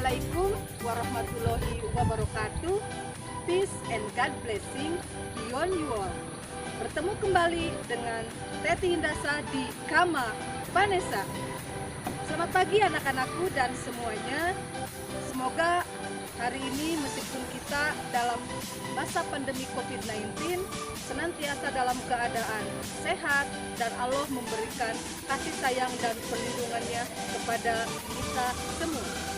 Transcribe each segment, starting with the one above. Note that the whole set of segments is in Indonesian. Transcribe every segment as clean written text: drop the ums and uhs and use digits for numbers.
Assalamualaikum warahmatullahi wabarakatuh. Peace and God blessing beyond you all. Bertemu kembali dengan Teti Hindasa di Kama Vanessa. Selamat pagi anak-anakku dan semuanya. Semoga hari ini meskipun kita dalam masa pandemi COVID-19 senantiasa dalam keadaan sehat dan Allah memberikan kasih sayang dan perlindungannya kepada kita semua.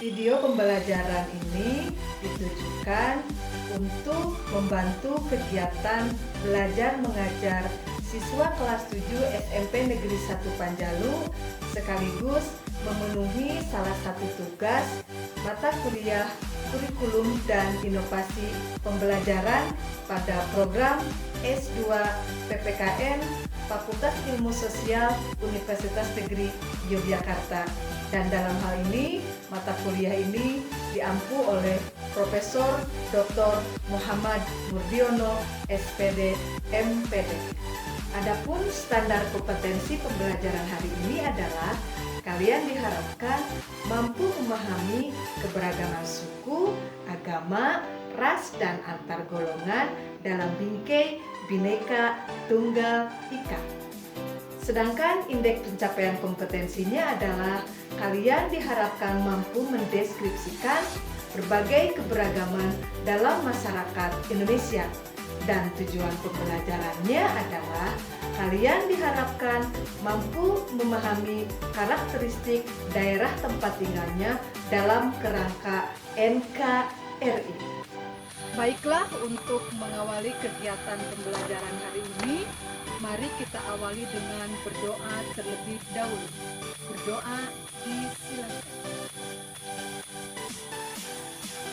Video pembelajaran ini ditujukan untuk membantu kegiatan belajar mengajar siswa kelas 7 SMP Negeri 1 Panjalu sekaligus memenuhi salah satu tugas mata kuliah kurikulum dan inovasi pembelajaran pada program S2 PPKN Fakultas Ilmu Sosial Universitas Negeri Yogyakarta. Dan dalam hal ini, mata kuliah ini diampu oleh Profesor Dr. Muhammad Murdiono, SPD, MPD. Adapun standar kompetensi pembelajaran hari ini adalah kalian diharapkan mampu memahami keberagaman suku, agama, ras, dan antar golongan dalam bingkai Bhinneka Tunggal Ika. Sedangkan indeks pencapaian kompetensinya adalah kalian diharapkan mampu mendeskripsikan berbagai keberagaman dalam masyarakat Indonesia. Dan tujuan pembelajarannya adalah kalian diharapkan mampu memahami karakteristik daerah tempat tinggalnya dalam kerangka NKRI. Baiklah, untuk mengawali kegiatan pembelajaran hari ini, mari kita awali dengan berdoa terlebih dahulu. Berdoa disilakan.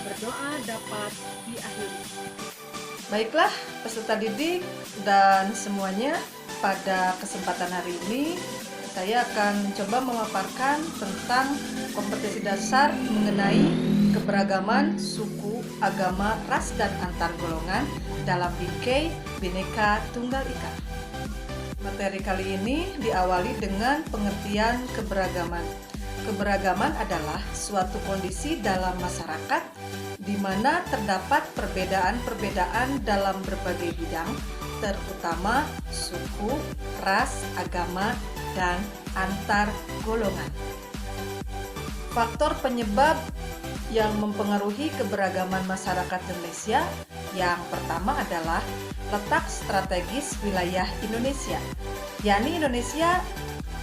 Berdoa dapat diakhiri. Baiklah, peserta didik dan semuanya, pada kesempatan hari ini saya akan mencoba memaparkan tentang kompetensi dasar mengenai keberagaman suku, agama, ras, dan antar golongan dalam bingkai Bhinneka Tunggal Ika. Materi kali ini diawali dengan pengertian keberagaman. Keberagaman adalah suatu kondisi dalam masyarakat di mana terdapat perbedaan-perbedaan dalam berbagai bidang, terutama suku, ras, agama, dan antar golongan. Faktor penyebab yang mempengaruhi keberagaman masyarakat Indonesia yang pertama adalah letak strategis wilayah Indonesia, yakni Indonesia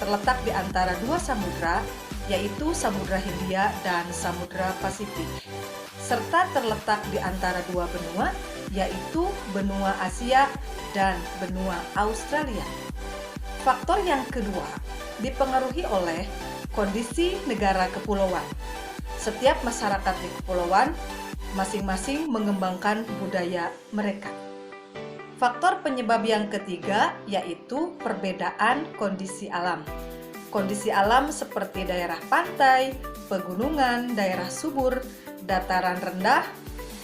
terletak di antara dua samudra, yaitu Samudra Hindia dan Samudra Pasifik, serta terletak di antara dua benua, yaitu benua Asia dan benua Australia. Faktor yang kedua dipengaruhi oleh kondisi negara kepulauan. Setiap masyarakat di kepulauan masing-masing mengembangkan budaya mereka. Faktor penyebab yang ketiga yaitu perbedaan kondisi alam. Kondisi alam seperti daerah pantai, pegunungan, daerah subur, dataran rendah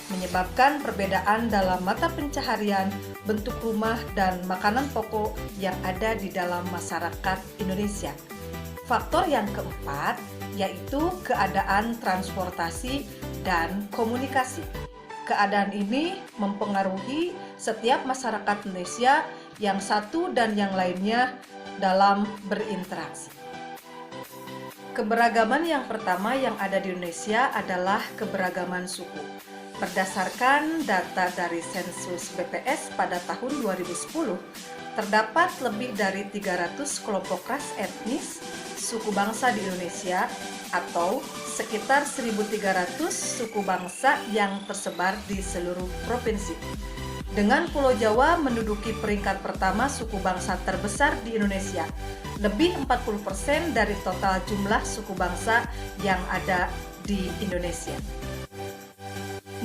menyebabkan perbedaan dalam mata pencaharian, bentuk rumah, dan makanan pokok yang ada di dalam masyarakat Indonesia. Faktor yang keempat yaitu keadaan transportasi dan komunikasi. Keadaan ini mempengaruhi setiap masyarakat Indonesia yang satu dan yang lainnya dalam berinteraksi. Keberagaman yang pertama yang ada di Indonesia adalah keberagaman suku. Berdasarkan data dari sensus BPS pada tahun 2010, terdapat lebih dari 300 kelompok ras etnis suku bangsa di Indonesia atau sekitar 1.300 suku bangsa yang tersebar di seluruh provinsi. Dengan Pulau Jawa menduduki peringkat pertama suku bangsa terbesar di Indonesia, lebih 40% dari total jumlah suku bangsa yang ada di Indonesia.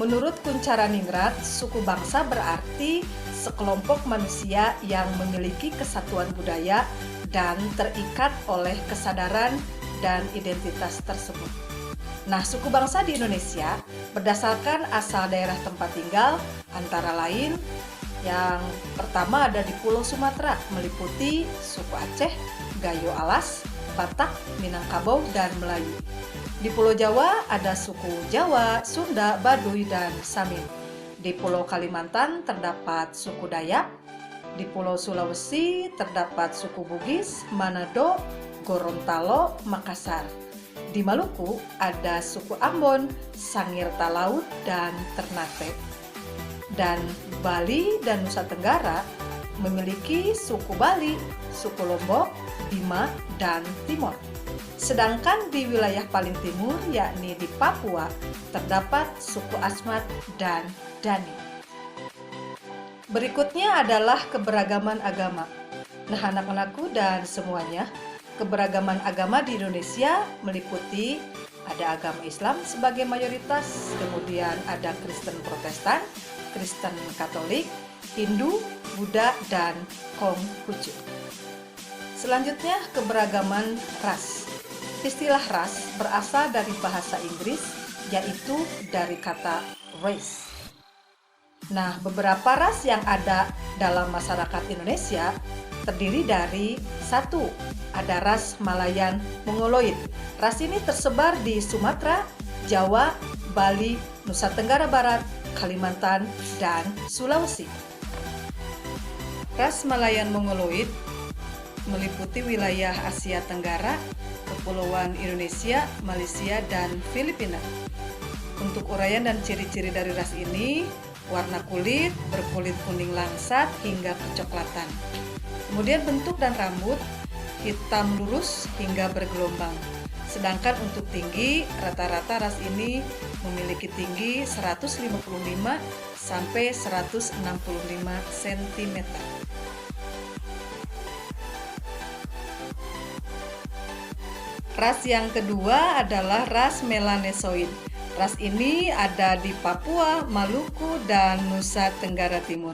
Menurut Kuncharaningrat, suku bangsa berarti sekelompok manusia yang memiliki kesatuan budaya dan terikat oleh kesadaran dan identitas tersebut. Nah, suku bangsa di Indonesia berdasarkan asal daerah tempat tinggal, antara lain yang pertama ada di Pulau Sumatera, meliputi suku Aceh, Gayo Alas, Batak, Minangkabau, dan Melayu. Di Pulau Jawa ada suku Jawa, Sunda, Baduy, dan Samin. Di Pulau Kalimantan terdapat suku Dayak. Di Pulau Sulawesi terdapat suku Bugis, Manado, Gorontalo, Makassar. Di Maluku ada suku Ambon, Sangir Talaut, dan Ternate. Dan Bali dan Nusa Tenggara memiliki suku Bali, suku Lombok, Bima, dan Timor. Sedangkan di wilayah paling timur, yakni di Papua, terdapat suku Asmat dan Dani. Berikutnya adalah keberagaman agama. Nah, anak-anakku dan semuanya, keberagaman agama di Indonesia meliputi ada agama Islam sebagai mayoritas, kemudian ada Kristen Protestan, Kristen Katolik, Hindu, Buddha, dan Konghucu. Selanjutnya, keberagaman ras. Istilah ras berasal dari bahasa Inggris, yaitu dari kata race. Nah, beberapa ras yang ada dalam masyarakat Indonesia terdiri dari satu, ada ras Malayan Mongoloid. Ras ini tersebar di Sumatera, Jawa, Bali, Nusa Tenggara Barat, Kalimantan, dan Sulawesi. Ras Malayan Mongoloid meliputi wilayah Asia Tenggara, Kepulauan Indonesia, Malaysia, dan Filipina. Untuk uraian dan ciri-ciri dari ras ini, warna kulit berkulit kuning langsat hingga kecoklatan. Kemudian bentuk dan rambut hitam lurus hingga bergelombang. Sedangkan untuk tinggi, rata-rata ras ini memiliki tinggi 155 sampai 165 cm. Ras yang kedua adalah ras Melanesoid. Ras ini ada di Papua, Maluku, dan Nusa Tenggara Timur.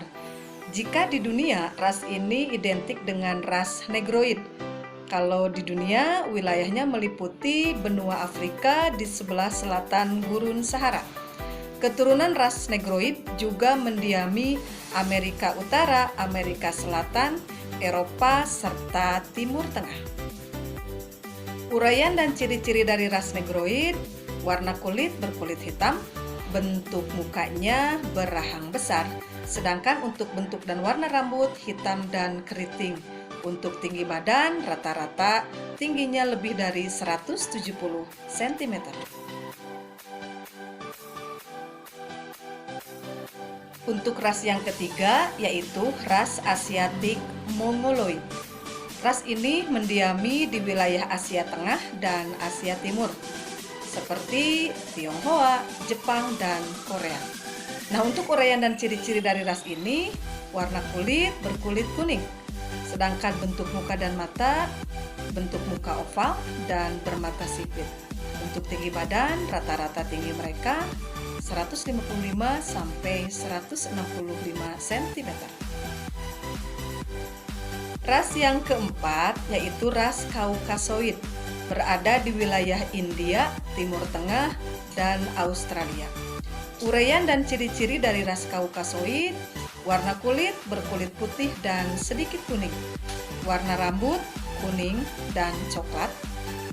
Jika di dunia, ras ini identik dengan ras Negroid. Kalau di dunia, wilayahnya meliputi benua Afrika di sebelah selatan Gurun Sahara. Keturunan ras Negroid juga mendiami Amerika Utara, Amerika Selatan, Eropa, serta Timur Tengah. Uraian dan ciri-ciri dari ras Negroid: warna kulit berkulit hitam, bentuk mukanya berahang besar, sedangkan untuk bentuk dan warna rambut hitam dan keriting. Untuk tinggi badan rata-rata tingginya lebih dari 170 cm. Untuk ras yang ketiga yaitu ras Asiatik Mongoloid. Ras ini mendiami di wilayah Asia Tengah dan Asia Timur, seperti Tionghoa, Jepang, dan Korea. Nah, untuk uraian dan ciri-ciri dari ras ini, warna kulit berkulit kuning, sedangkan bentuk muka dan mata, bentuk muka oval dan bermata sipit. Untuk tinggi badan, rata-rata tinggi mereka 155 sampai 165 cm. Ras yang keempat yaitu ras Kaukasoid, berada di wilayah India, Timur Tengah, dan Australia. Uraian dan ciri-ciri dari ras Kaukasoid: warna kulit berkulit putih dan sedikit kuning, warna rambut kuning dan coklat.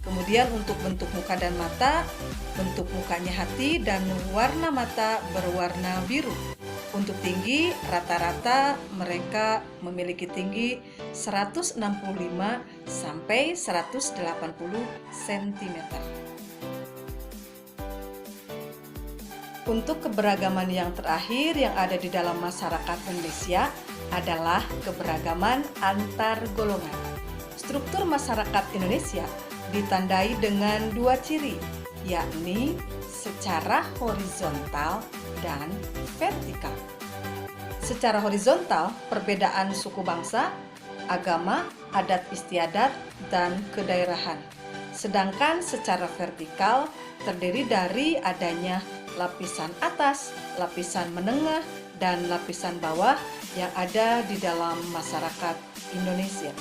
Kemudian untuk bentuk muka dan mata, bentuk mukanya hati dan warna mata berwarna biru. Untuk tinggi, rata-rata mereka memiliki tinggi 165 sampai 180 cm. Untuk keberagaman yang terakhir yang ada di dalam masyarakat Indonesia adalah keberagaman antar golongan. Struktur masyarakat Indonesia ditandai dengan dua ciri, yakni secara horizontal dan vertikal. Secara horizontal, perbedaan suku bangsa, agama, adat istiadat, dan kedaerahan. Sedangkan secara vertikal terdiri dari adanya lapisan atas, lapisan menengah, dan lapisan bawah yang ada di dalam masyarakat Indonesia.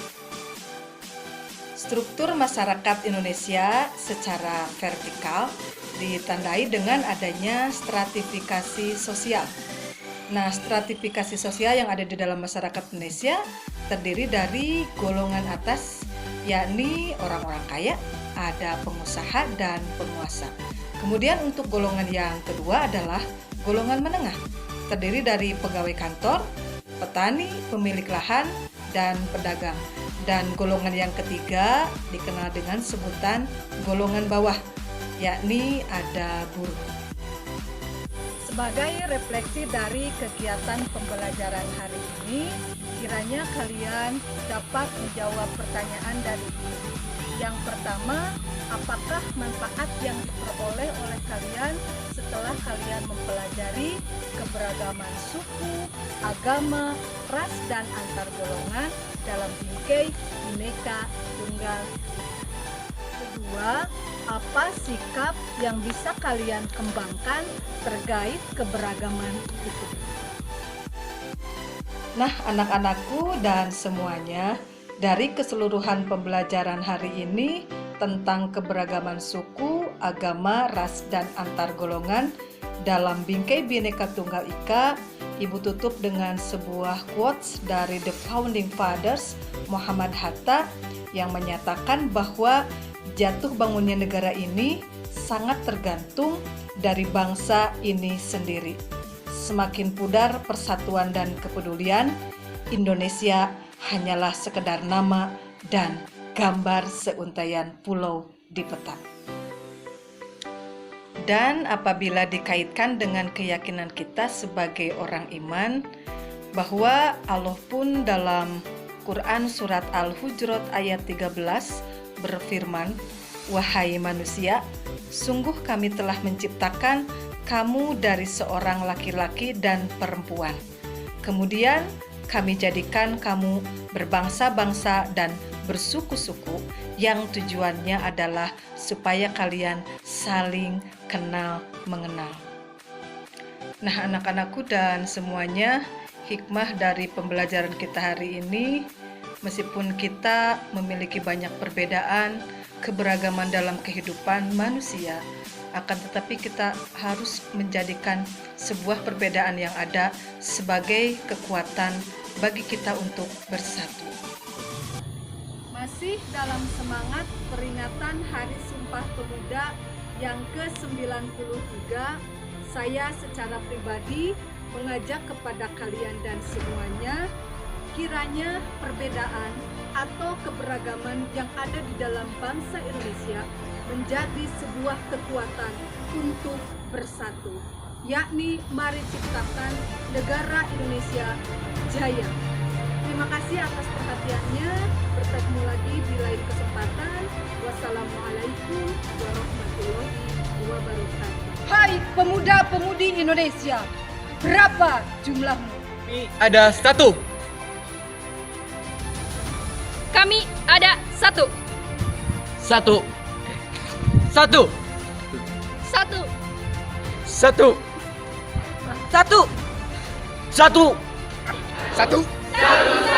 Struktur masyarakat Indonesia secara vertikal ditandai dengan adanya stratifikasi sosial. Nah, stratifikasi sosial yang ada di dalam masyarakat Indonesia terdiri dari golongan atas, yakni orang-orang kaya, ada pengusaha dan penguasa. Kemudian untuk golongan yang kedua adalah golongan menengah, terdiri dari pegawai kantor, petani, pemilik lahan, dan pedagang. Dan golongan yang ketiga dikenal dengan sebutan golongan bawah, yakni ada buruh. Sebagai refleksi dari kegiatan pembelajaran hari ini, kiranya kalian dapat menjawab pertanyaan dari ini. Yang pertama, apakah manfaat yang diperoleh oleh kalian setelah kalian mempelajari keberagaman suku, agama, ras, dan antar golongan dalam bingkai Bhinneka Tunggal Ika? Kedua, apa sikap yang bisa kalian kembangkan terkait keberagaman itu? Nah, anak-anakku dan semuanya, dari keseluruhan pembelajaran hari ini tentang keberagaman suku, agama, ras, dan antar golongan dalam bingkai Bhinneka Tunggal Ika, Ibu tutup dengan sebuah quotes dari The Founding Fathers Muhammad Hatta yang menyatakan bahwa jatuh bangunnya negara ini sangat tergantung dari bangsa ini sendiri. Semakin pudar persatuan dan kepedulian, Indonesia hanyalah sekedar nama dan gambar seuntaian pulau di peta. Dan apabila dikaitkan dengan keyakinan kita sebagai orang iman, bahwa Allah pun dalam Quran surat Al-Hujurat ayat 13 berfirman, "Wahai manusia, sungguh kami telah menciptakan kamu dari seorang laki-laki dan perempuan. Kemudian kami jadikan kamu berbangsa-bangsa dan bersuku-suku yang tujuannya adalah supaya kalian saling kenal mengenal." Nah, anak-anakku dan semuanya, hikmah dari pembelajaran kita hari ini, meskipun kita memiliki banyak perbedaan, keberagaman dalam kehidupan manusia, akan tetapi kita harus menjadikan sebuah perbedaan yang ada sebagai kekuatan bagi kita untuk bersatu. Masih dalam semangat peringatan Hari Sumpah Pemuda yang ke-93, saya secara pribadi mengajak kepada kalian dan semuanya, kiranya perbedaan atau keberagaman yang ada di dalam bangsa Indonesia menjadi sebuah kekuatan untuk bersatu, yakni mari ciptakan negara Indonesia jaya. Terima kasih atas perhatiannya. Bertemu lagi di lain kesempatan. Wassalamualaikum warahmatullahi wabarakatuh. Hai pemuda-pemudi Indonesia, berapa jumlahmu? Kami ada 1. Kami ada 1. 1. 1. 1. 1. 1. 1. 1. 1.